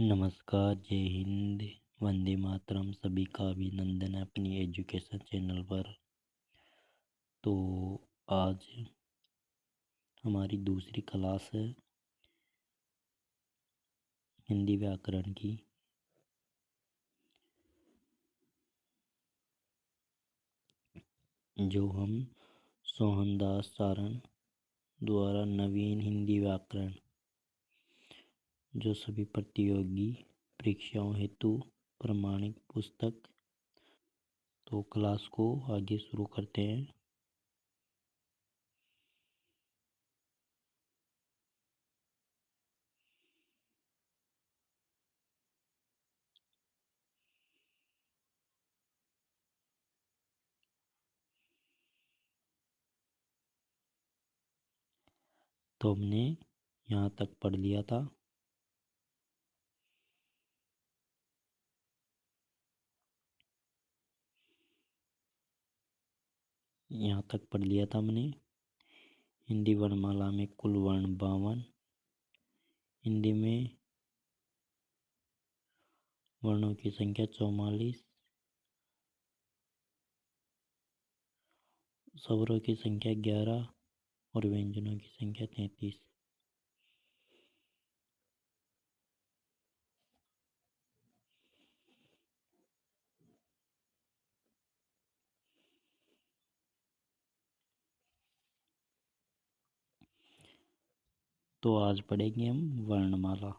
नमस्कार, जय हिंद, वंदे मातरम। सभी का अभिनंदन है अपनी एजुकेशन चैनल पर। तो आज हमारी दूसरी क्लास है हिंदी व्याकरण की। जो हम सोहनदास सारण द्वारा नवीन हिंदी व्याकरण जो सभी प्रतियोगी परीक्षाओं हेतु प्रमाणिक पुस्तक। तो क्लास को आगे शुरू करते हैं। तो हमने यहाँ तक पढ़ लिया था। यहाँ तक पढ़ लिया था हमने। हिंदी वर्णमाला में कुल वर्ण 52। हिंदी में वर्णों की संख्या 44। स्वरों की संख्या 11 और व्यंजनों की संख्या 33। तो आज पढ़ेंगे हम वर्णमाला।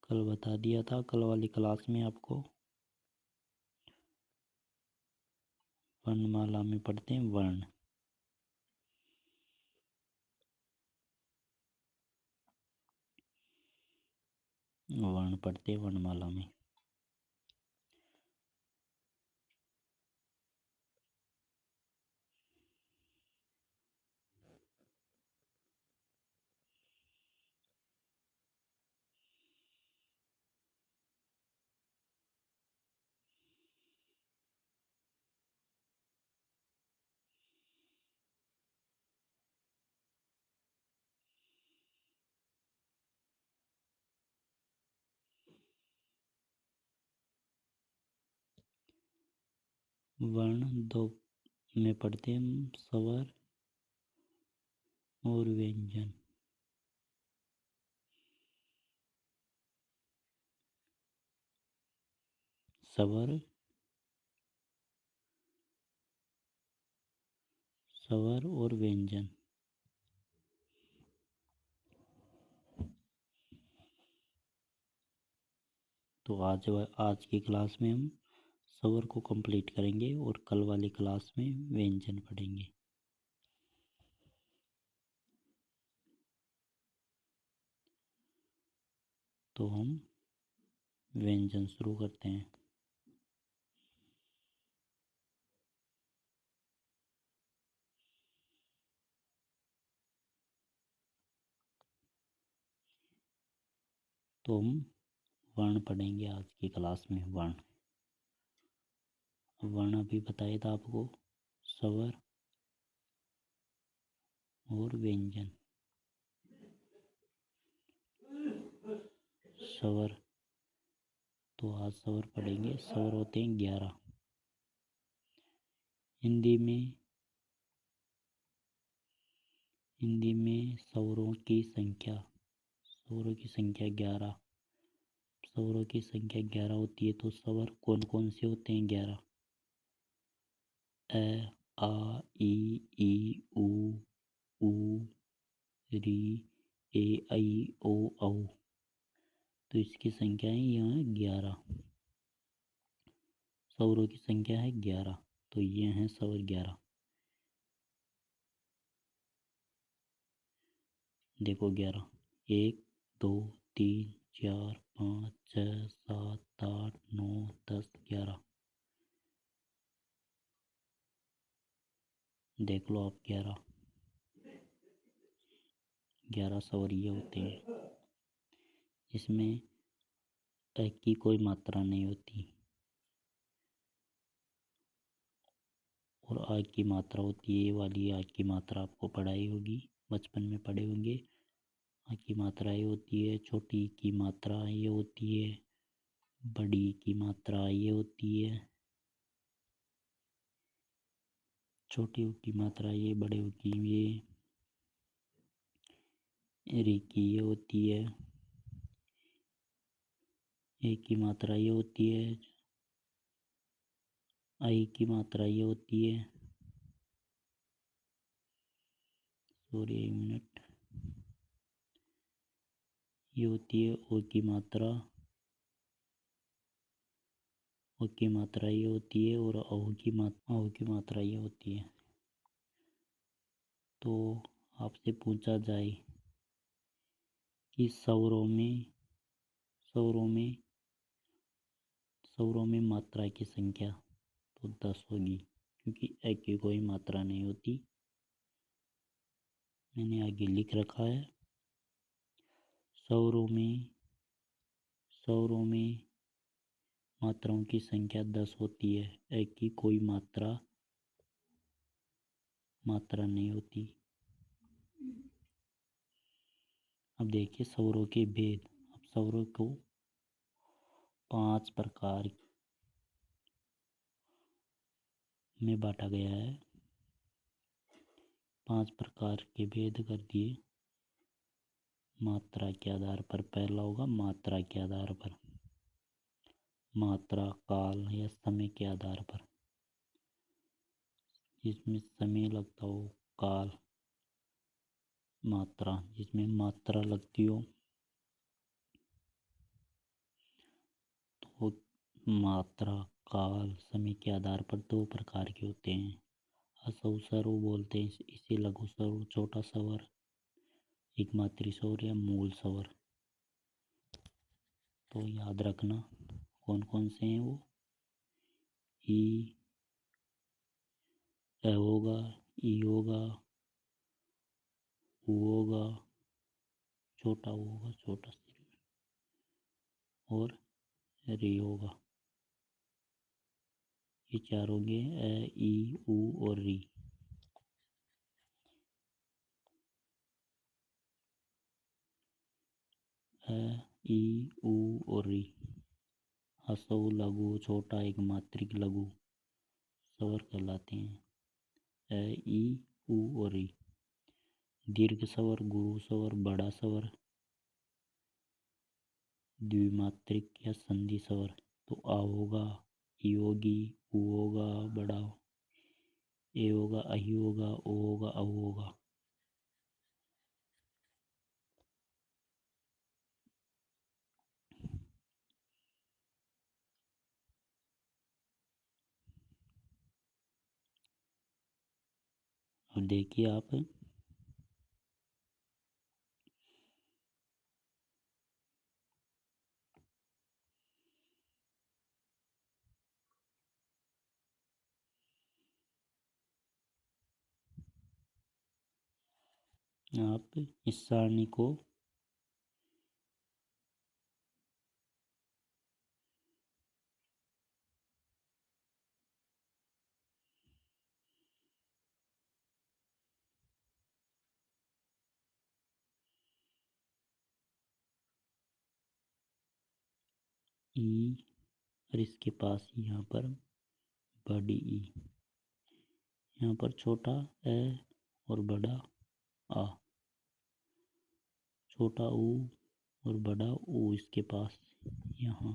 कल बता दिया था, कल वाली क्लास में आपको। वर्णमाला में पढ़ते हैं वर्ण। वर्ण पढ़ते हैं वर्णमाला में। वर्ण दो में पढ़ते हैं हम, स्वर और व्यंजन। स्वर, स्वर और व्यंजन। तो आज की क्लास में हम स्वर को कंप्लीट करेंगे और कल वाली क्लास में व्यंजन पढ़ेंगे। तो हम व्यंजन शुरू करते हैं। तो हम वर्ण पढ़ेंगे आज की क्लास में। वर्ण वर्ण अभी बताया था आपको, स्वर और व्यंजन। स्वर, तो आज स्वर पढ़ेंगे। स्वर होते हैं 11। हिंदी में स्वरों की संख्या, स्वरों की संख्या 11। स्वरों की संख्या 11 होती है। तो स्वर कौन कौन से होते हैं? 11। अ, आ, ई, उ, ऊ, री, ए, ऐ, ओ, औ। तो इसकी संख्या है यहाँ 11। स्वरों की संख्या है 11। तो ये हैं स्वर 11। देखो 11, 1, 2, 3, 4, 5, 6, 7, 8, 9, 10, 11। देख लो आप, 11 स्वर ये होते हैं। इसमें अ की कोई मात्रा नहीं होती और आ की मात्रा होती है। ये वाली आ की मात्रा आपको पढ़ाई होगी, बचपन में पढ़े होंगे। आ की मात्रा ये होती है, छोटी की मात्रा ये होती है, बड़ी की मात्रा ये होती है, छोटी ऊ की मात्रा ये, बड़े ऊ की ये, री की ये होती है, ए की मात्रा ये होती है, आई की मात्रा ये होती है, सॉरी एक मिनट, ये होती है ओ की मात्रा, ओ की मात्रा ये होती है, और अहू की मात्रा ये होती है। तो आपसे पूछा जाए कि सौरों में सौरों में मात्रा की संख्या, तो 10 होगी, क्योंकि एक की कोई मात्रा नहीं होती। मैंने आगे लिख रखा है, सौरों में मात्राओं की संख्या 10 होती है, एक की कोई मात्रा नहीं होती। अब देखिए सौरों के भेद। अब सौरों को 5 प्रकार में बांटा गया है। 5 प्रकार के भेद कर दिए मात्रा के आधार पर। पहला होगा मात्रा के आधार पर, मात्रा काल या समय के आधार पर, जिसमें समय लगता हो काल, मात्रा जिसमें मात्रा लगती हो तो मात्रा काल समय के आधार पर 2 प्रकार के होते हैं। असौ स्वरू बोलते हैं इसे, लघु स्वरू, छोटा स्वर, एक मात्री स्वर या मूल स्वर। तो याद रखना कौन कौन से हैं वो। ई ए होगा, ई होगा, ऊ होगा, छोटा ऊ होगा, छोटा सिर, और री होगा। ये 4 होंगे, ए ई ऊ और री। ए ई ऊ और री। हसौ लघु छोटा एक मात्रिक लघु स्वर कहलाते हैं। ए ई ऊ और री। दीर्घ स्वर, गुरु स्वर, बड़ा स्वर, द्विमात्रिक या संधि स्वर। तो आ होगा, ई होगी, ऊ होगा बड़ा, ए होगा, अही होगा, ओ होगा, औ होगा। अब देखिए आप, इस सारणी को ई, और इसके पास यहाँ पर बड़ी ई, यहाँ पर छोटा ए और बड़ा आ, छोटा ऊ और बड़ा ऊ इसके पास यहाँ।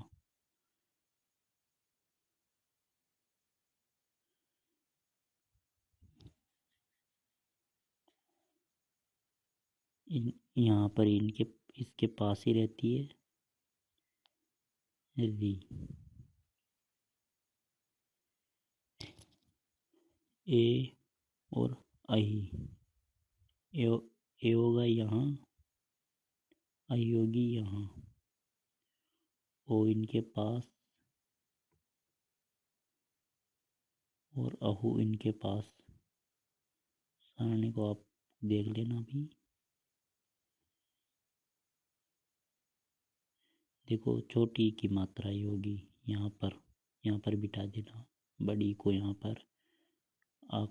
यहाँ पर इनके इसके पास ही रहती है री। ए और आई, ए, ए होगा यहाँ, आई होगी यहाँ, ओ इनके पास और अहू इनके पास। सारणी को आप देख लेना भी। देखो छोटी की मात्रा ही होगी यहाँ पर बिठा देना, बड़ी को यहाँ पर, आ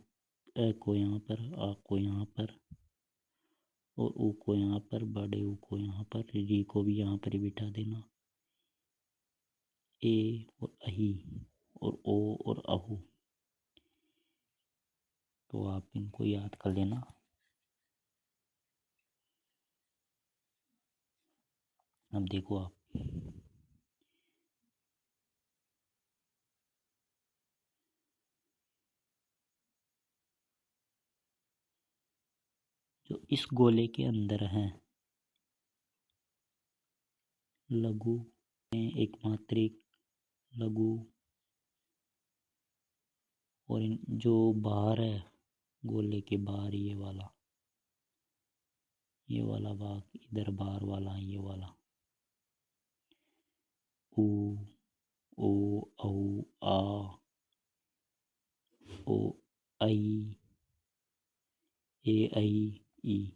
ए को यहाँ पर, आ को यहाँ पर, और ऊ को यहाँ पर, बड़े ऊ को यहाँ पर, री को भी यहाँ पर ही बिठा देना। ए और अही और ओ और अहू, तो आप इनको याद कर लेना। अब देखो आप, जो इस गोले के अंदर है, लघु में एक मात्रिक, लघु, और जो बाहर है गोले के बाहर, ये वाला भाग इधर बाहर वाला, ये वाला, ऊ, ओ, औ, आ, ओ, आई, ए, आई, ई,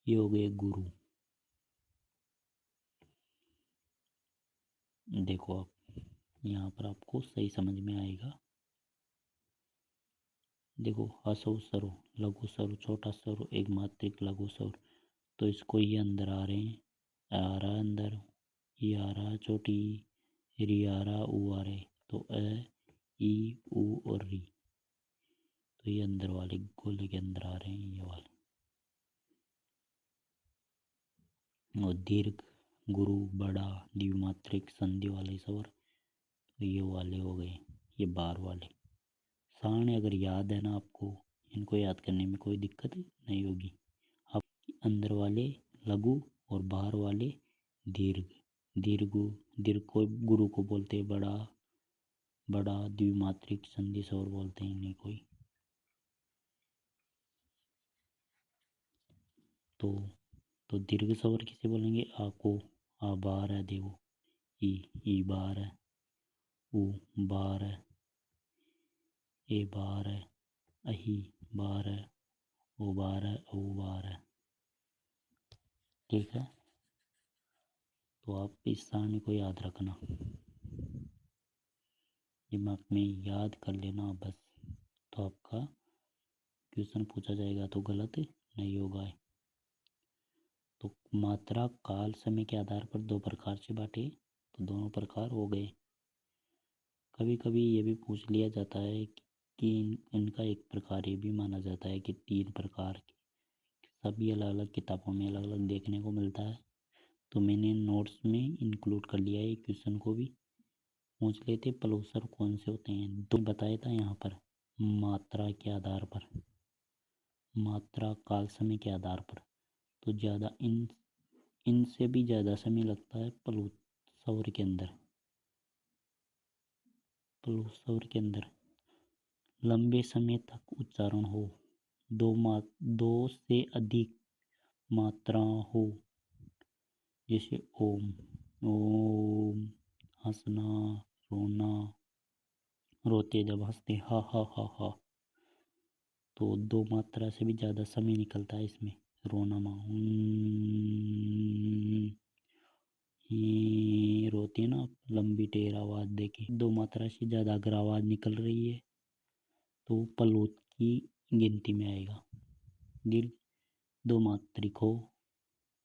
ये हो गए गुरु। देखो आप, यहाँ पर आपको सही समझ में आएगा। देखो, हसौ सरो, लघु स्वर, छोटा स्वर, एक मात्रिक लघु स्वर, तो इसको ये अंदर आ रहे हैं, आ रहा है अंदर, ये आ रहा है छोटी, री आ रहा, ऊ आ रहे, तो अ, ई, ऊ और री, तो ये अंदर वाले गोले के अंदर आ रहे हैं, ये वाले। और दीर्घ, गुरु, बड़ा, द्विमात्रिक, संधि वाले स्वर, तो ये वाले हो गए, ये बार वाले। सारणी अगर याद है ना आपको, इनको याद करने में कोई दिक्कत नहीं होगी। अब अंदर वाले लघु और बाहर वाले दीर्घ, दीर्घ, दीर्घ को गुरु को बोलते हैं बड़ा, बड़ा द्विमात्रिक संधि स्वर बोलते हैं इन्हें कोई। तो दीर्घ स्वर किसे बोलेंगे? आ को, आ बाहर है देखो, ई बाहर है, ऊ बाहर है, ए बाहर है, अही बाहर है, ओ बाहर है, औ बाहर है। ठीक है, तो आप इस सारणी को याद रखना, दिमाग में याद कर लेना बस, तो आपका क्वेश्चन पूछा जाएगा तो गलत नहीं होगा। तो मात्रा, काल, समय के आधार पर दो प्रकार से बांटे, तो दोनों प्रकार हो गए। कभी कभी ये भी पूछ लिया जाता है कि इनका एक प्रकार ये भी माना जाता है कि तीन प्रकार के, सभी अलग अलग किताबों में अलग अलग देखने को मिलता है। तो मैंने नोट्स में इंक्लूड कर लिया है क्वेश्चन को भी। पूछ लेते पलोसर कौन से होते हैं, दो बताया था यहाँ पर, मात्रा के आधार पर, मात्रा, काल, समय के आधार पर। तो ज़्यादा इनसे भी ज़्यादा समय लगता है पलोसर के अंदर, पलोसर के अंदर लंबे समय तक उच्चारण हो, दो से अधिक मात्रा हो, जैसे ओम, ओम, हंसना, रोना, रोते जब हंसते हा हा हा हा, तो दो मात्रा से भी ज़्यादा समय निकलता है इसमें। रोना माँ ये रोते ना, लंबी टेर आवाज़ देके, दो मात्रा से ज़्यादा अगर आवाज़ निकल रही है तो पलोत की गिनती में आएगा। दीर्घ, दो मात्रिक हो,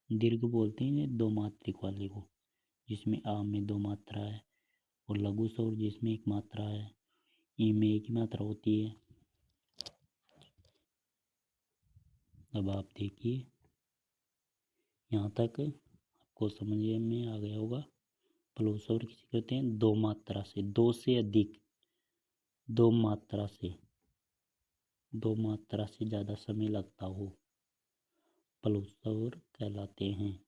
दीर्घ बोलते हैं दो मात्रिक वाले को, जिसमें आ में दो मात्रा है, और लघु स्वर जिसमें एक मात्रा है, ई में एक ही मात्रा होती है। अब आप देखिए, यहाँ तक आपको समझ में आ गया होगा। पलोसवर किसे कहते हैं? दो मात्रा से, दो से अधिक, दो मात्रा से, दो मात्रा से ज़्यादा समय लगता हो, पलोसवर कहलाते हैं।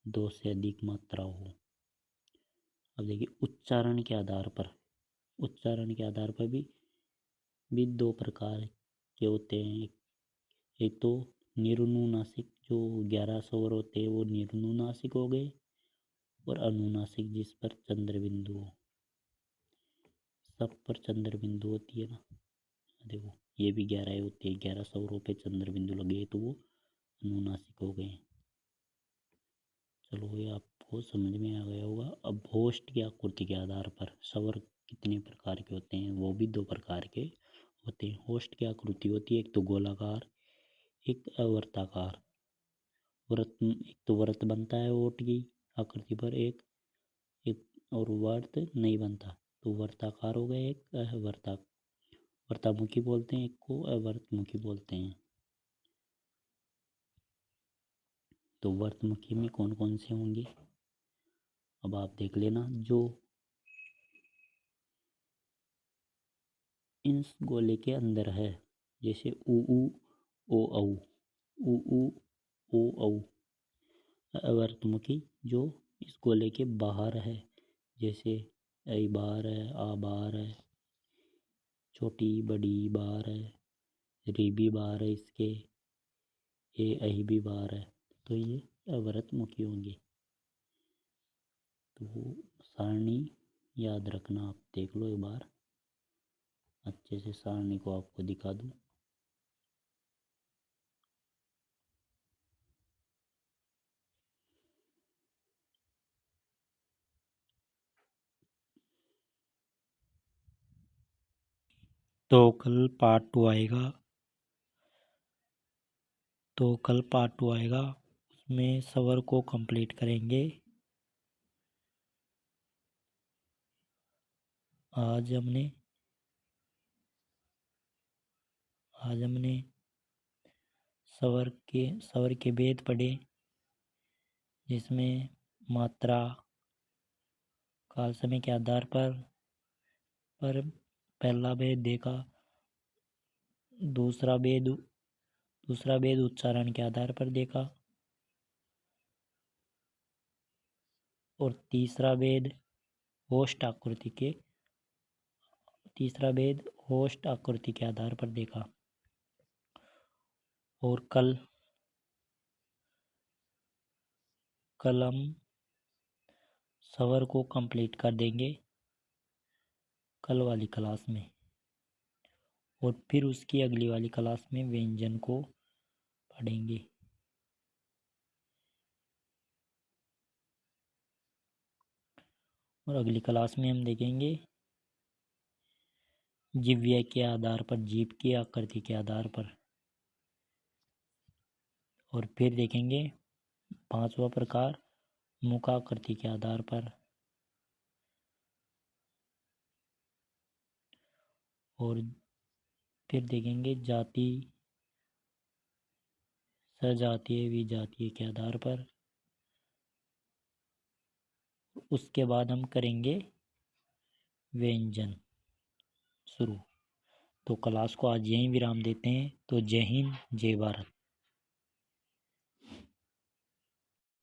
दो से अधिक मात्रा हो। अब देखिए उच्चारण के आधार पर, उच्चारण के आधार पर भी दो प्रकार के होते हैं। एक तो निरनुनासिक, जो 11 स्वर होते हैं वो निरनुनासिक हो गए, और अनुनासिक जिस पर चंद्र बिंदु हो, सब पर चंद्र बिंदु होती है ना, देखो ये भी 11 होती है, 11 स्वरों पे चंद्र बिंदु लगे तो वो अनुनासिक हो गए। चलो ये आपको समझ में आ गया होगा। अब होस्ट की आकृति के आधार पर स्वर कितने प्रकार के होते हैं, वो भी दो प्रकार के होते हैं। होस्ट की आकृति होती है एक तो गोलाकार, एक अवर्ताकार। वृत्त, एक तो वृत्त बनता है ओट की आकृति पर, एक एक और वर्त नहीं बनता, तो वर्ताकार हो गए एक, वर्तामुखी बोलते हैं एक को, अवर्तमुखी बोलते हैं। तो वर्तमुखी में कौन कौन से होंगे अब आप देख लेना। जो इस गोले के अंदर है, जैसे ऊ ऊ ओ औ, ऊ ऊ ओ औ। अवर्तमुखी जो इस गोले के बाहर है, जैसे ऐ बार है, आ बार है, छोटी बड़ी बार है, री भी बार है इसके, ए ऐ भी बार है, तो ये अवर्तमुखी होंगे। तो सारणी याद रखना, आप देख लो एक बार अच्छे से, सारणी को आपको दिखा दूँ। तो कल पार्ट 2 आएगा, उसमें सवर को कंप्लीट करेंगे। आज हमने सवर के भेद पढ़े, जिसमें मात्रा, काल समय के आधार पर पहला भेद देखा, दूसरा भेद उच्चारण के आधार पर देखा, और तीसरा भेद होस्ट आकृति के आधार पर देखा। और कल हम सवर को कंप्लीट कर देंगे कल वाली क्लास में, और फिर उसकी अगली वाली क्लास में व्यंजन को पढ़ेंगे। और अगली क्लास में हम देखेंगे जिह्वा के आधार पर, जीभ की आकृति के आधार पर, और फिर देखेंगे 5वां प्रकार मुखाकृति के आधार पर, और फिर देखेंगे जाति, सजातीय, विजातीय के आधार पर। उसके बाद हम करेंगे व्यंजन शुरू। तो क्लास को आज यहीं विराम देते हैं। तो जय हिंद, जय भारत।